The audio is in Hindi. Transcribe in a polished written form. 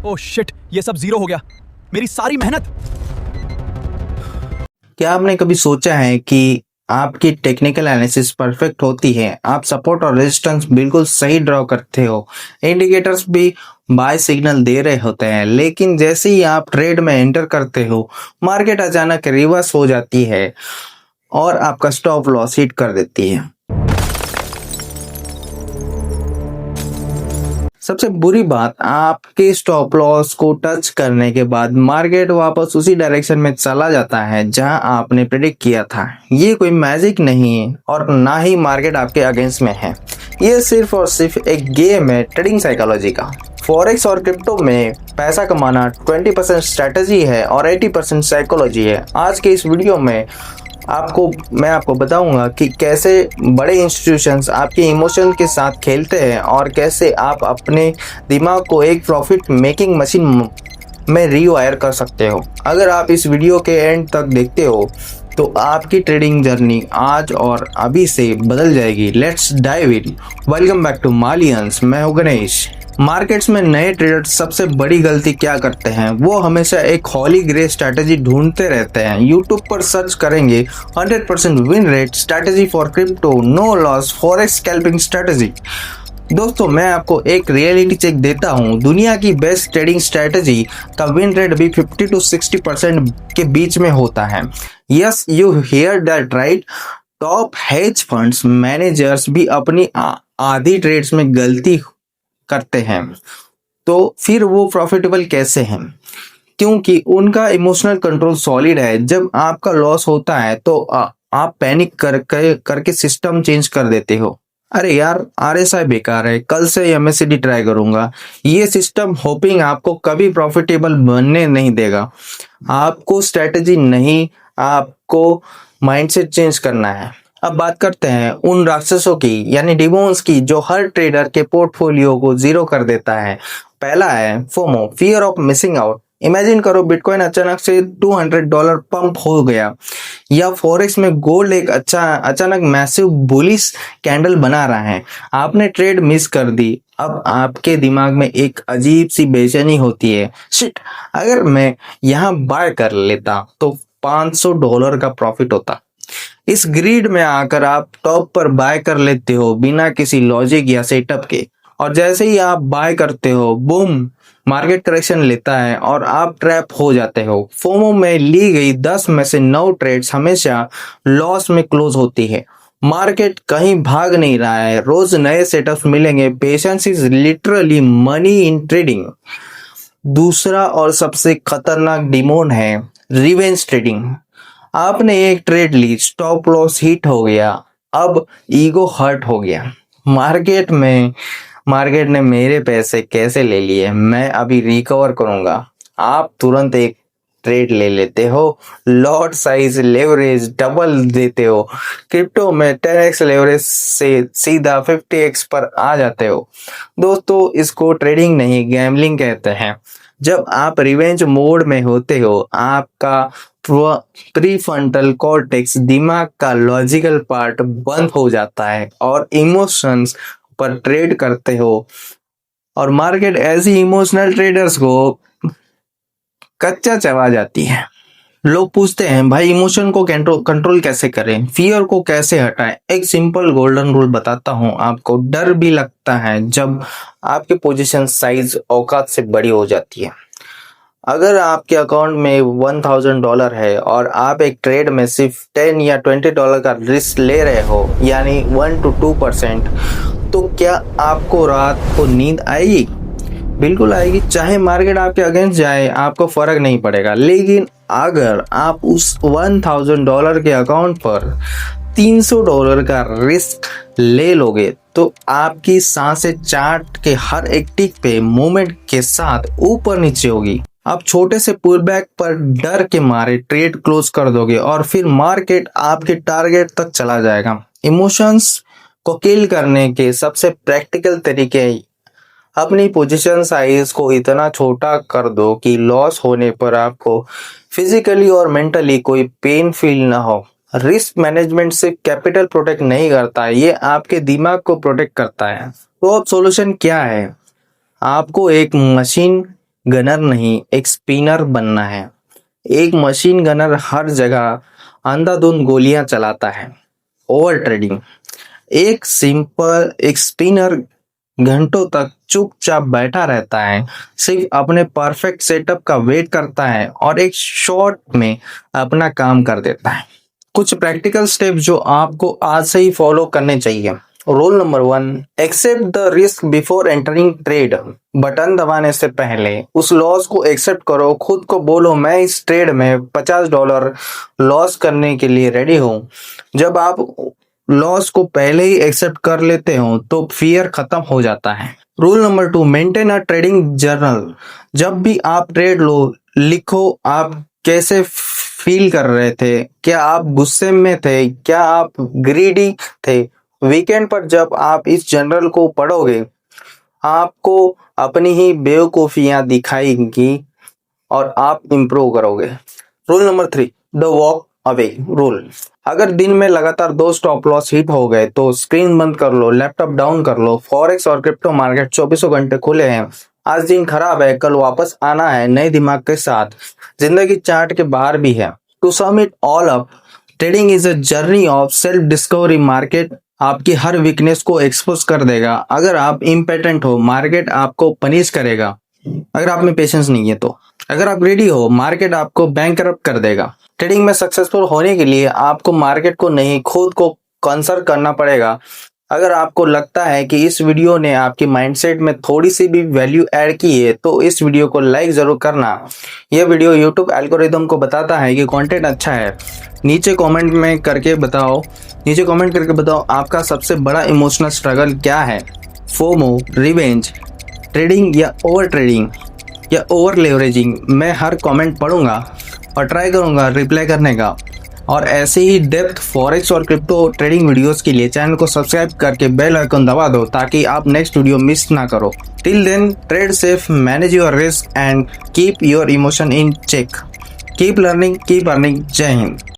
ओह शिट, ये सब जीरो हो गया, मेरी सारी मेहनत। क्या आपने कभी सोचा है कि आपकी टेक्निकल एनालिसिस परफेक्ट होती है, आप सपोर्ट और रेजिस्टेंस बिल्कुल सही ड्रॉ करते हो, इंडिकेटर्स भी बाय सिग्नल दे रहे होते हैं, लेकिन जैसे ही आप ट्रेड में एंटर करते हो मार्केट अचानक रिवर्स हो जाती है और आपका स्टॉप लॉस हिट कर देती है। सबसे बुरी बात, आपके स्टॉप लॉस को टच करने के बाद मार्केट वापस उसी डायरेक्शन में चला जाता है जहां आपने प्रेडिक्ट किया था। ये कोई मैजिक नहीं है और ना ही मार्केट आपके अगेंस्ट में है। ये सिर्फ और सिर्फ एक गेम है ट्रेडिंग साइकोलॉजी का। फॉरेक्स और क्रिप्टो में पैसा कमाना 20% स्ट्रेटजी है और 80% साइकोलॉजी है। आज के इस वीडियो में मैं आपको बताऊंगा कि कैसे बड़े इंस्टीट्यूशंस आपके इमोशन के साथ खेलते हैं और कैसे आप अपने दिमाग को एक प्रॉफिट मेकिंग मशीन में रीवायर कर सकते हो। अगर आप इस वीडियो के एंड तक देखते हो तो आपकी ट्रेडिंग जर्नी आज और अभी से बदल जाएगी। Let's dive in. Welcome back to मालियंस, मैं हूं गणेश। मार्केट्स में नए ट्रेडर्स सबसे बड़ी गलती क्या करते हैं, वो हमेशा एक हॉली ग्रे स्ट्रैटेजी ढूंढते रहते हैं। यूट्यूब पर सर्च करेंगे 100% win rate strategy for crypto, no loss forex scalping strategy. दोस्तों, मैं आपको एक रियलिटी चेक देता हूं। दुनिया की बेस्ट ट्रेडिंग स्ट्रैटेजी का विन रेट भी 50 to 60% के बीच में होता है। Yes, you here that right. Top hedge funds managers भी अपनी आधी ट्रेड्स में गलती करते हैं, तो फिर वो प्रॉफिटेबल कैसे हैं? क्योंकि उनका इमोशनल कंट्रोल सॉलिड है। जब आपका लॉस होता है तो आप पैनिक करके सिस्टम चेंज कर देते हो। अरे यार, आरएसआई बेकार है, कल से एमएससीडी ट्राई करूंगा। ये सिस्टम होपिंग आपको कभी प्रॉफिटेबल बनने नहीं देगा। आपको स्ट्रेटेजी नहीं, आपको माइंडसेट चेंज करना है। अब बात करते हैं उन राक्षसों की, यानी डिमोन्स की, जो हर ट्रेडर के पोर्टफोलियो को जीरो कर देता है। पहला है FOMO, fear of missing out. Imagine करो बिटकॉइन अचानक से $200 पंप हो गया, या फॉरेक्स में गोल्ड एक अचानक मैसिव बुलिश कैंडल बना रहा है। आपने ट्रेड मिस कर दी। अब आपके दिमाग में एक अजीब सी बेचैनी होती है, शिट, अगर मैं यहाँ बाय कर लेता तो $500 का प्रॉफिट होता। इस ग्रीड में आकर आप टॉप पर बाय कर लेते हो बिना किसी लॉजिक या सेटअप के, और जैसे ही आप बाय करते हो, बूम, मार्केट करेक्शन लेता है और आप ट्रैप हो जाते हो। फोमो में ली गई 10 में से 9 ट्रेड्स हमेशा लॉस में क्लोज होती है। मार्केट कहीं भाग नहीं रहा है, रोज नए सेटअप्स मिलेंगे। Patience is literally money in trading. दूसरा और सबसे खतरनाक डिमोन है रिवेंज ट्रेडिंग। आपने एक ट्रेड ली, स्टॉप लॉस हिट हो गया, अब ईगो हर्ट हो गया। मार्केट ने मेरे पैसे कैसे ले लिए, मैं अभी रिकवर करूंगा। आप तुरंत एक ट्रेड ले लेते हो, लॉट साइज लेवरेज डबल देते हो। क्रिप्टो में 10x लेवरेज से सीधा 50x पर आ जाते हो। दोस्तों, इसको ट्रेडिंग नहीं, गैम्बलिंग कहते हैं। जब आप रिवेंज मोड में होते हो, आपका प्रीफ्रंटल कॉर्टेक्स, दिमाग का लॉजिकल पार्ट बंद हो जाता है और इमोशंस पर ट्रेड करते हो, और मार्केट ऐसी इमोशनल ट्रेडर्स को कच्चा चबा जाती है। लोग पूछते हैं, भाई इमोशन को कंट्रोल कैसे करें, फियर को कैसे हटाएं? एक सिंपल गोल्डन रूल बताता हूं आपको। डर भी लगता है जब आपकी पोजीशन साइज औकात से बड़ी हो जाती है। अगर आपके अकाउंट में $1000 है और आप एक ट्रेड में सिर्फ $10 या $20 का रिस्क ले रहे हो, यानी 1 to 2%, तो क्या आपको रात को नींद आएगी? बिल्कुल आएगी। चाहे मार्केट आपके अगेंस्ट जाए, आपको फर्क नहीं पड़ेगा। लेकिन अगर आप उस $1000 के अकाउंट पर $300 का रिस्क ले लोगे, तो आपकी सांसें चार्ट के हर एक टिक पे मूवमेंट के साथ ऊपर नीचे होगी। आप छोटे से पुल बैक पर डर के मारे ट्रेड क्लोज कर दोगे और फिर मार्केट आपके टारगेट तक चला जाएगा। इमोशंस को किल करने के सबसे प्रैक्टिकल तरीके, अपनी पोजीशन साइज को इतना छोटा कर दो कि लॉस होने पर आपको फिजिकली और मेंटली कोई पेन फील ना हो। रिस्क मैनेजमेंट सिर्फ कैपिटल प्रोटेक्ट नहीं करता है, ये आपके दिमाग को प्रोटेक्ट करता है। तो अब सॉल्यूशन क्या है? आपको एक मशीन गनर नहीं, एक स्पिनर बनना है। एक मशीन गनर हर जगह अंधाधुंध गोलियां चलाता है। Over trading. एक स्पिनर घंटों तक चुपचाप बैठा रहता है, सिर्फ अपने परफेक्ट सेटअप का वेट करता है और एक शॉट में अपना काम कर देता है। कुछ प्रैक्टिकल स्टेप जो आपको आज से ही फॉलो करने चाहिए। Rule number 1, accept the risk before entering trade. Button दबाने से पहले उस लॉस को एक्सेप्ट करो। खुद को बोलो, मैं इस ट्रेड में $50 लॉस करने के लिए रेडी हूँ। जब आप लॉस को पहले ही एक्सेप्ट कर लेते हो तो फियर खत्म हो जाता है। Rule number 2, maintain a trading journal. जब भी आप ट्रेड लो, लिखो आप कैसे फील कर रहे थे, क्या आप गुस्से में थे, क्या आप ग्रीडी थे। वीकेंड पर जब आप इस जर्नल को पढ़ोगे, आपको अपनी ही बेवकूफियां दिखाएंगी और आप इंप्रूव करोगे। Rule number 3, the walk away rule. अगर दिन में लगातार 2 स्टॉप लॉस हिट हो गए तो स्क्रीन बंद कर लो, लैपटॉप डाउन कर लो। फॉरेक्स और क्रिप्टो मार्केट 24 घंटे खुले हैं। आज दिन खराब है, कल वापस आना है नए दिमाग के साथ। जिंदगी चार्ट के बाहर भी है। To sum it all up, trading is a journey of self discovery. Market आपकी हर वीकनेस को एक्सपोज कर देगा। अगर आप इम्पेटेंट हो, मार्केट आपको पनिश करेगा। अगर आप में पेशेंस नहीं है तो। अगर आप रेडी हो, मार्केट आपको बैंकरप्ट कर देगा। ट्रेडिंग में सक्सेसफुल होने के लिए आपको मार्केट को नहीं, खुद को कंसर्न करना पड़ेगा। अगर आपको लगता है कि इस वीडियो ने आपके माइंडसेट में थोड़ी सी भी वैल्यू ऐड की है तो इस वीडियो को लाइक जरूर करना। यह वीडियो यूट्यूब एल्गोरिदम को बताता है कि कंटेंट अच्छा है। नीचे कमेंट करके बताओ आपका सबसे बड़ा इमोशनल स्ट्रगल क्या है। फोमो, रिवेंज, ट्रेडिंग या ओवर ट्रेडिंग या ओवर लेवरेजिंग। मैं हर कमेंट पढ़ूंगा और ट्राई करूंगा रिप्लाई करने का। और ऐसे ही डेप्थ फॉरेक्स और क्रिप्टो ट्रेडिंग वीडियोस के लिए चैनल को सब्सक्राइब करके बेल आइकन दबा दो ताकि आप नेक्स्ट वीडियो मिस ना करो। Till then, trade safe, manage your risk and keep your emotion in check. Keep learning, keep earning. Jai Hind.